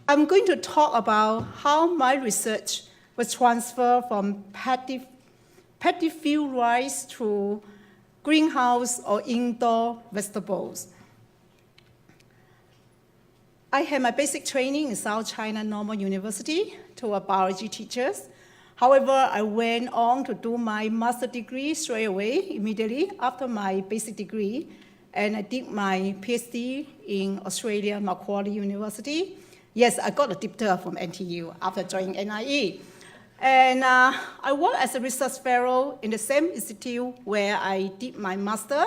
I'm going to talk about how my research was transferred from paddy field rice to greenhouse or indoor vegetables. I had my basic training in South China Normal University to a biology teacher. However, I went on to do my master's degree straight away, immediately after my basic degree, and I did my PhD in Australia, Macquarie University. Yes, I got a diplomat from NTU after joining NIE. And I worked as a research fellow in the same institute where I did my master,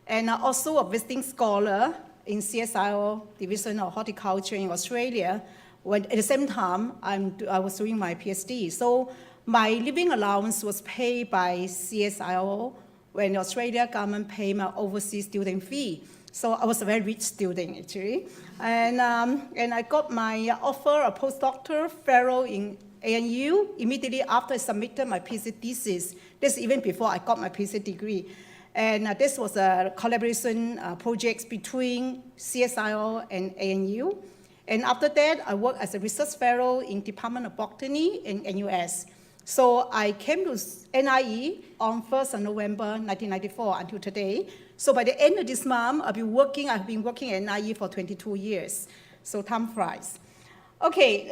and also a visiting scholar in CSIRO Division of Horticulture in Australia, when at the same time I was doing my PhD. So my living allowance was paid by CSIRO when the Australian government paid my overseas student fee. So I was a very rich student, actually. And I got my offer, a postdoctoral fellow in ANU, immediately after I submitted my PhD thesis. This even before I got my PhD degree. And this was a collaboration project between CSIRO and ANU. And after that, I worked as a research fellow in Department of Botany in NUS. So I came to NIE on 1st of November 1994 until today. So by the end of this month, I've been working at NIE for 22 years. So time flies. Okay,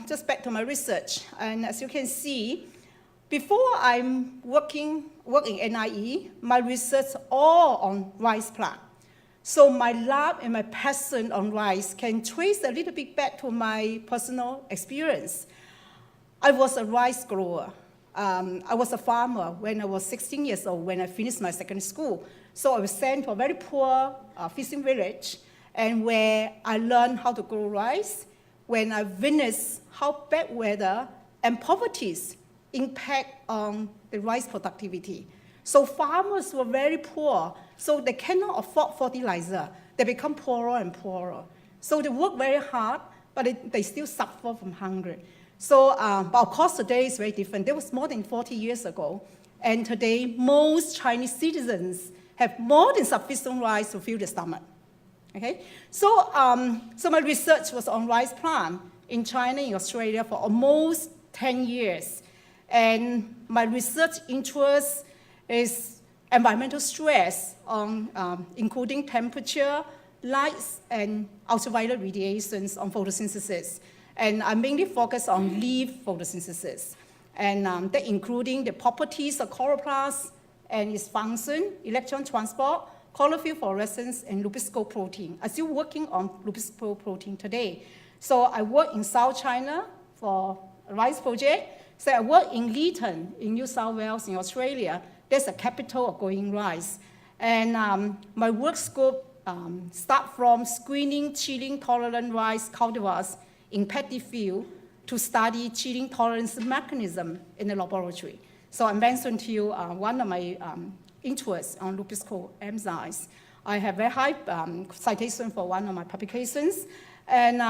just back to my research. And as you can see, before I'm working in NIE, my research all on rice plant. So my love and my passion on rice can trace a little bit back to my personal experience. I was a rice grower. I was a farmer when I was 16 years old when I finished my secondary school. So I was sent to a very poor fishing village, and where I learned how to grow rice, when I witnessed how bad weather and poverty impact on the rice productivity. So farmers were very poor, so they cannot afford fertilizer. They become poorer and poorer. So they work very hard, but they still suffer from hunger. So, but of course today is very different. That was more than 40 years ago. And today, most Chinese citizens have more than sufficient rice to fill their stomach. Okay? So, so my research was on rice plant in China, in Australia for almost 10 years. And my research interest is environmental stress on including temperature, lights, and ultraviolet radiations on photosynthesis. And I mainly focus on leaf photosynthesis, and that including the properties of chloroplast and its function, electron transport, chlorophyll fluorescence, and Lupusco protein. I'm still working on Lupusco protein today. So I work in South China for a rice project. So I work in Lytton in New South Wales in Australia. That's the capital of growing rice. And my work scope starts from screening chilling-tolerant rice cultivars in paddy field to study chilling tolerance mechanism in the laboratory. So I mentioned to you one of my interests on Lupusco enzymes. I have very high citation for one of my publications. And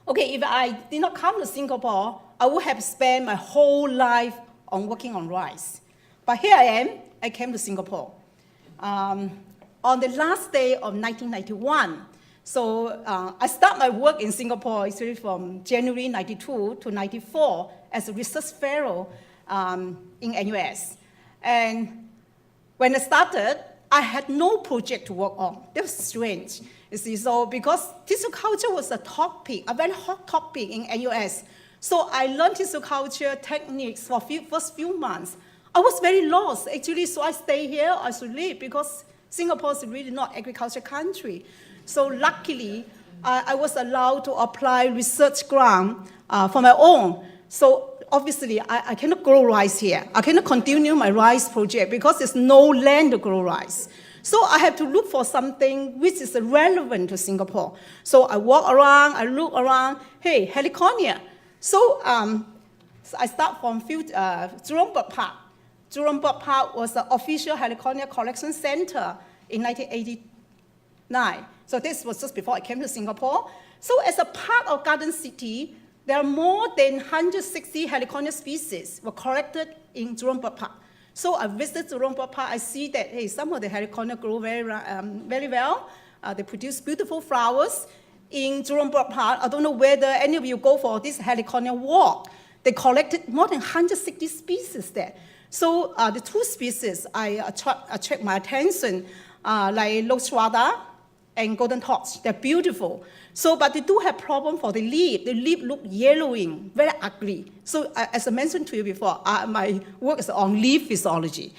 okay, if I did not come to Singapore, I would have spent my whole life on working on rice. But here I am, I came to Singapore. On the last day of 1991, so I started my work in Singapore actually from January 92 to 94 as a research fellow in NUS. And when I started, I had no project to work on. That was strange. You see, so because tissue culture was a topic, a very hot topic in NUS. So I learned tissue culture techniques for first few months. I was very lost, actually, so I stayed here, I should leave, because Singapore is really not an agriculture country. So luckily, I was allowed to apply research grant for my own. So obviously, I cannot grow rice here. I cannot continue my rice project because there's no land to grow rice. So I have to look for something which is relevant to Singapore. So I walk around, I look around, hey, Heliconia. So I start from Jurong Bird Park. Jurong Bird Park was the official Heliconia collection center in 1989. So this was just before I came to Singapore. So as a part of Garden City, there are more than 160 Heliconia species were collected in Jurong Bird Park. So I visited Jurong Bird Park. I see that, hey, some of the Heliconia grow very well. They produce beautiful flowers. in Jurong Bird Park. I don't know whether any of you go for this helicornia walk. They collected more than 160 species there. So the two species attract my attention, like Leuctrata and golden torch. They're beautiful. So, but they do have problem for the leaf. The leaf look yellowing, very ugly. So as I mentioned to you before, my work is on leaf physiology.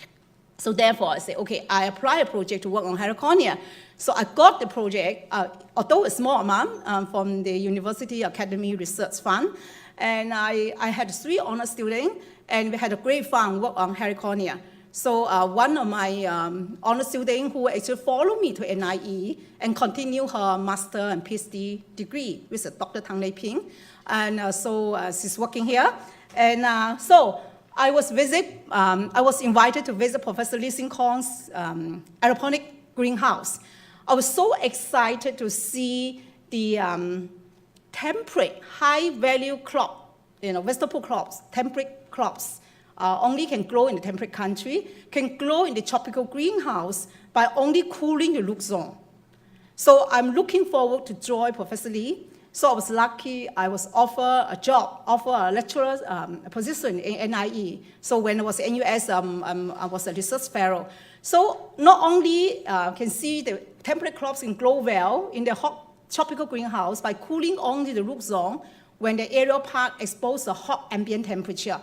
So therefore, I say, okay, I apply a project to work on helicornia. So I got the project, although a small amount, from the University Academy Research Fund. And I had 3 honor students, and we had a great fun work on helicornia. So one of my honor students who actually followed me to NIE and continue her master and PhD degree with Dr. Tang Lei Ping. And so she's working here. And so I was invited to visit Professor Lee Sin Kong's aeroponic greenhouse. I was so excited to see the temperate, high-value crop, vegetable crops, temperate crops, only can grow in the temperate country, can grow in the tropical greenhouse by only cooling the root zone. So I'm looking forward to join Professor Lee. So I was lucky, I was offered a lecturer position in NIE. So when I was at NUS, I was a research fellow. So not only can see the temperate crops can grow well in the hot tropical greenhouse by cooling only the root zone when the aerial part exposed to hot ambient temperature.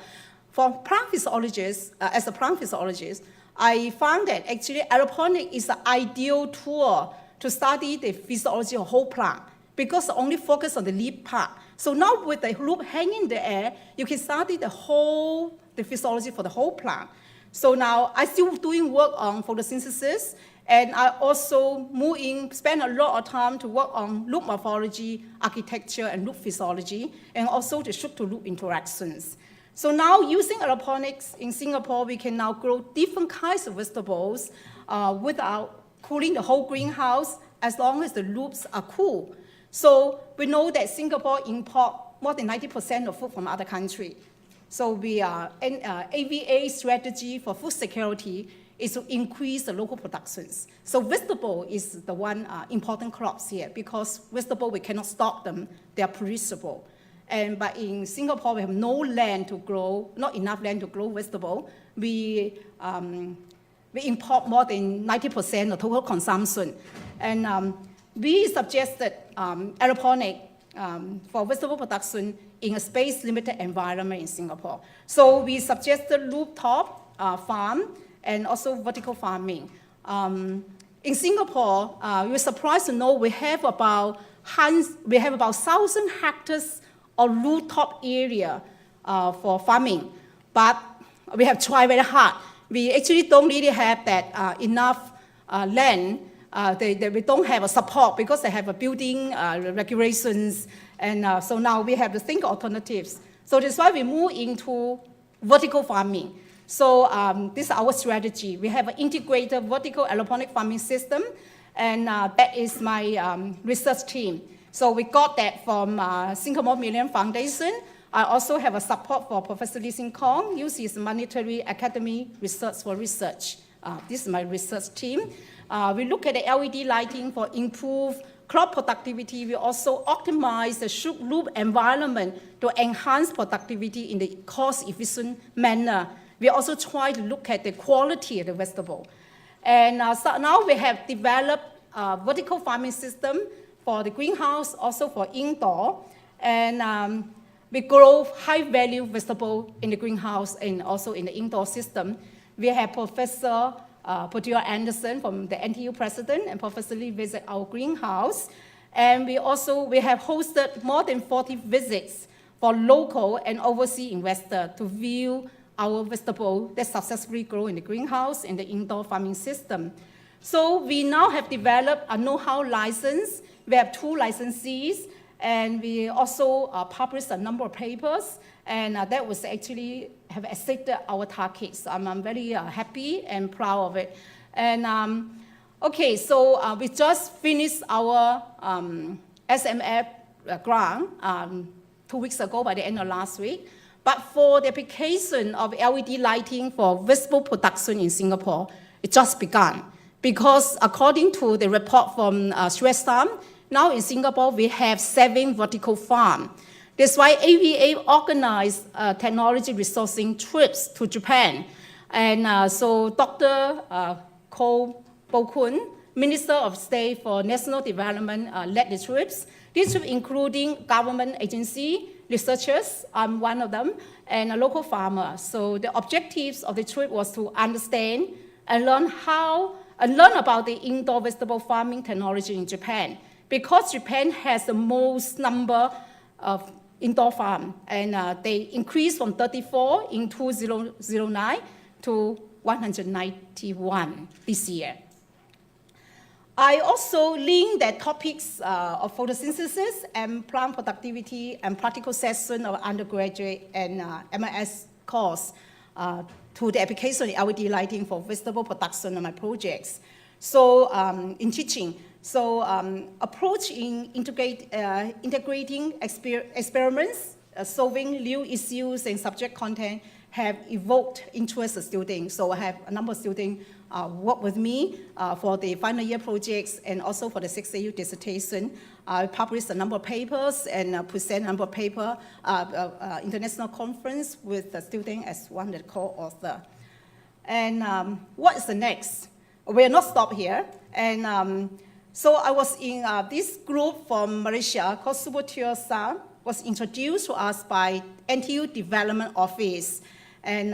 For plant physiologists, as a plant physiologist, I found that actually aeroponic is the ideal tool to study the physiology of whole plant because only focus on the leaf part. So now with the loop hanging in the air, you can study the physiology for the whole plant. So now I'm still doing work on photosynthesis, and I also spend a lot of time to work on loop morphology, architecture, and loop physiology, and also the shoot-to-loop interactions. So now using aeroponics in Singapore, we can now grow different kinds of vegetables without cooling the whole greenhouse as long as the loops are cool. So we know that Singapore import more than 90% of food from other countries. So AVA strategy for food security is to increase the local productions. So vegetable is the one important crops here because vegetable, we cannot stock them, they are perishable. But in Singapore, we have no land to grow, not enough land to grow vegetable. We import more than 90% of total consumption. And we suggested aeroponic for vegetable production in a space-limited environment in Singapore. So we suggested rooftop farm and also vertical farming. In Singapore, we were surprised to know we have about 1,000 hectares of rooftop area for farming, but we have tried very hard. We actually don't really have that enough land. We don't have a support because they have a building regulations, and so now we have to think alternatives. So that's why we move into vertical farming. So this is our strategy. We have an integrated vertical aeroponic farming system, and that is my research team. So we got that from Singapore Millennium Foundation. I also have a support for Professor Lee Sin Kong, uses Monetary Academy Research for Research. This is my research team. We look at the LED lighting for improved crop productivity. We also optimize the shoot loop environment to enhance productivity in the cost-efficient manner. We also try to look at the quality of the vegetable. And so now we have developed a vertical farming system for the greenhouse, also for indoor. And we grow high-value vegetable in the greenhouse and also in the indoor system. We have Professor Portia Anderson from the NTU president and Professor Lee visit our greenhouse. And we have hosted more than 40 visits for local and overseas investors to view our vegetable that successfully grow in the greenhouse in the indoor farming system. So we now have developed a know-how license. We have 2 licensees, and we also published a number of papers, and that was actually have exceeded our targets. I'm very happy and proud of it. And okay, so we just finished our SMF grant 2 weeks ago by the end of last week. But for the application of LED lighting for vegetable production in Singapore, it just began. Because according to the report from Suez Farm, Now in Singapore, we have 7 vertical farms. That's why AVA organized technology resourcing trips to Japan. And so Dr. Ko Bo-kun, Minister of State for National Development, led the trips. These trips including government agency, researchers, I'm one of them, and a local farmer. So the objectives of the trip was to understand and learn about the indoor vegetable farming technology in Japan, because Japan has the most number of indoor farms, and they increased from 34 in 2009 to 191 this year. I also linked the topics of photosynthesis and plant productivity and practical session of undergraduate and MIS course to the application of LED lighting for vegetable production on my projects. So in teaching, approach in integrating experiments, solving new issues and subject content have evoked interest of students. So I have a number of students work with me for the final year projects and also for the 6AU dissertation. I published a number of papers and present a number of papers, international conference with the student as one that co-author. And what is the next? We are not stopped here. And so I was in this group from Malaysia called Subotiyosa, was introduced to us by NTU Development Office. And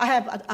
I have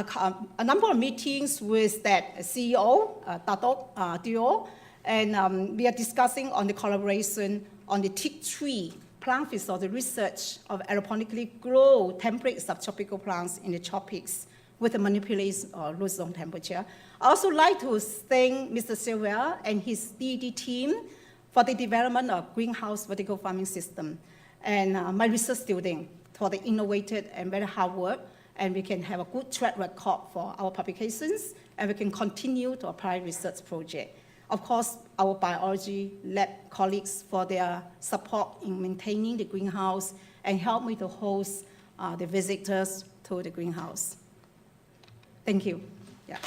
a number of meetings with that CEO, Dato' Dio, and we are discussing on the collaboration on the teak tree plant physiology research of aeroponically grow temperate subtropical plants in the tropics with the manipulation of low zone temperature. I also like to thank Mr. Silva and his DD team for the development of greenhouse vertical farming system, and my research student for the innovative and very hard work, and we can have a good track record for our publications, and we can continue to apply research project. Of course, our biology lab colleagues for their support in maintaining the greenhouse and help me to host the visitors to the greenhouse. Thank you. Yeah.